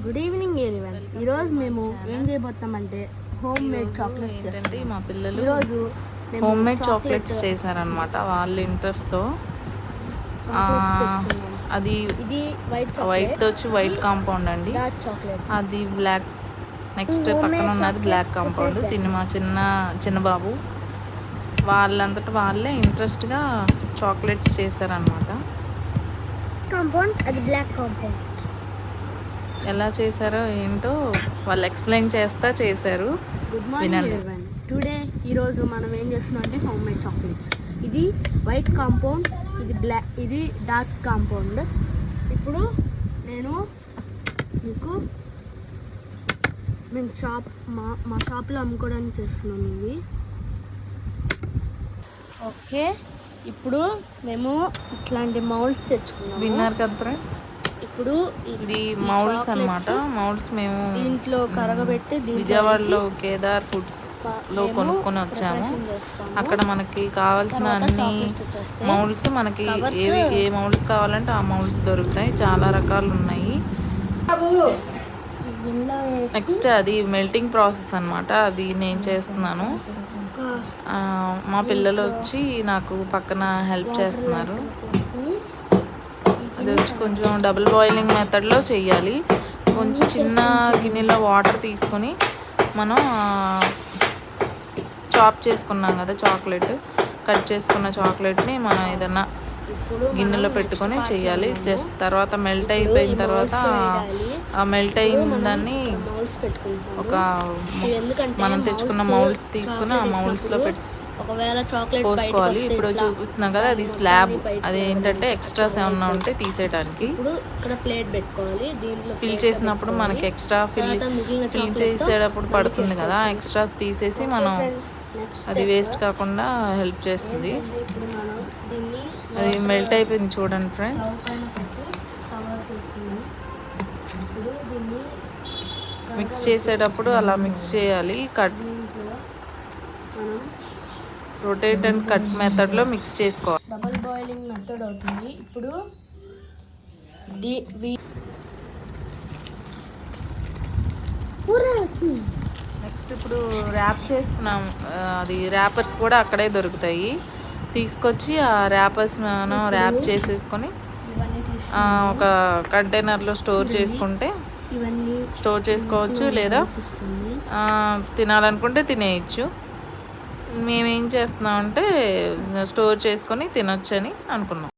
Good evening everyone. ఈరోజు మేము ఏం చేయబోతామంటే హోమ్ మేడ్ చాక్లెట్స్ ఏంటంటే మా పిల్లలు ఈరోజు హోమ్ మేడ్ చాక్లెట్స్ చేశారనమాట వాళ్ళ ఇంట్రెస్ట్తో. అది ఇది వైట్తో వచ్చి వైట్ కాంపౌండ్ అండి, చాక్లెట్. అది బ్లాక్. నెక్స్ట్ పక్కన ఉన్నది బ్లాక్ కాంపౌండ్. తిని మా చిన్న బాబు వాళ్ళంతటా వాళ్ళే ఇంట్రెస్ట్గా చాక్లెట్స్ చేశారనమాట. కాంపౌండ్ అది బ్లాక్ కాంపౌండ్. ఎలా చేశారో ఏంటో వాళ్ళు ఎక్స్ప్లెయిన్ చేస్తా చేశారు. Good morning everyone. టుడే ఈరోజు మనం ఏం చేస్తున్నాం అంటే హోమ్ మేడ్ చాక్లెట్స్. ఇది వైట్ కాంపౌండ్, ఇది డార్క్ కాంపౌండ్. ఇప్పుడు నేను మీకు మేము మా షాప్లో అమ్ముకోవడానికి చేస్తున్నాం ఇవి. ఓకే, ఇప్పుడు మేము ఇట్లాంటి మౌల్డ్స్ తెచ్చుకున్నాము. విన్నారు కదా ఫ్రెండ్స్, ఇప్పుడు ఇది మౌల్డ్స్ అన్నమాట. మౌల్డ్స్ మేము దీంట్లో కరగబెట్టి విజయవాడలో కేదార్ ఫుడ్స్ లో కొనుక్కొని వచ్చాము. అక్కడ మనకి కావాల్సిన అన్ని మౌల్డ్స్ మనకి ఏ మౌల్డ్స్ కావాలంటే ఆ మౌల్డ్స్ దొరుకుతాయి. చాలా రకాలు ఉన్నాయి. నెక్స్ట్ అది మెల్టింగ్ ప్రాసెస్ అన్నమాట, అది నేను చేస్తున్నాను. మా పిల్లలు వచ్చి నాకు పక్కన హెల్ప్ చేస్తున్నారు. అది వచ్చి కొంచెం డబుల్ బాయిలింగ్ మెథడ్లో చెయ్యాలి. కొంచెం చిన్న గిన్నెలో వాటర్ తీసుకొని మనం చాప్ చేసుకున్నాం కదా చాక్లెట్, కట్ చేసుకున్న చాక్లెట్ని మనం ఏదన్నా గిన్నెలో పెట్టుకొని చెయ్యాలి. జస్ట్ తర్వాత మెల్ట్ అయిపోయిన తర్వాత ఆ మెల్ట్ అయిన దాన్ని ఒక మనం తెచ్చుకున్న మౌల్డ్స్ తీసుకుని ఆ మౌల్డ్స్లో పోసుకోవాలి. ఇప్పుడు చూపిస్తున్నాం కదా అది స్లాబ్, అది ఏంటంటే ఎక్స్ట్రాస్ ఏమన్నా ఉంటే తీసేయడానికి. ఫిల్ చేసినప్పుడు మనకి ఎక్స్ట్రా ఫిల్ చేసేటప్పుడు పడుతుంది కదా, ఎక్స్ట్రాస్ తీసేసి మనం అది వేస్ట్ కాకుండా హెల్ప్ చేస్తుంది. అది మెల్ట్ అయిపోయింది చూడండి ఫ్రెండ్స్. మిక్స్ చేసేటప్పుడు అలా మిక్స్ చేయాలి. రొటేట్ అండ్ కట్ మెథడ్లో మిక్స్ చేసుకోవాలి. డబుల్ బాయిలింగ్ మెథడ్ అవుతుంది. ఇప్పుడు నెక్స్ట్ ఇప్పుడు ర్యాప్ చేస్తున్నాం. అది ర్యాపర్స్ కూడా అక్కడే దొరుకుతాయి. తీసుకొచ్చి ఆ ర్యాపర్స్ మనం ర్యాప్ చేసేసుకొని ఒక కంటైనర్లో స్టోర్ చేసుకోవచ్చు, లేదా తినాలనుకుంటే తినేయచ్చు. మేమేం చేస్తున్నామంటే స్టోర్ చేసుకొని తినొచ్చని అనుకున్నాం.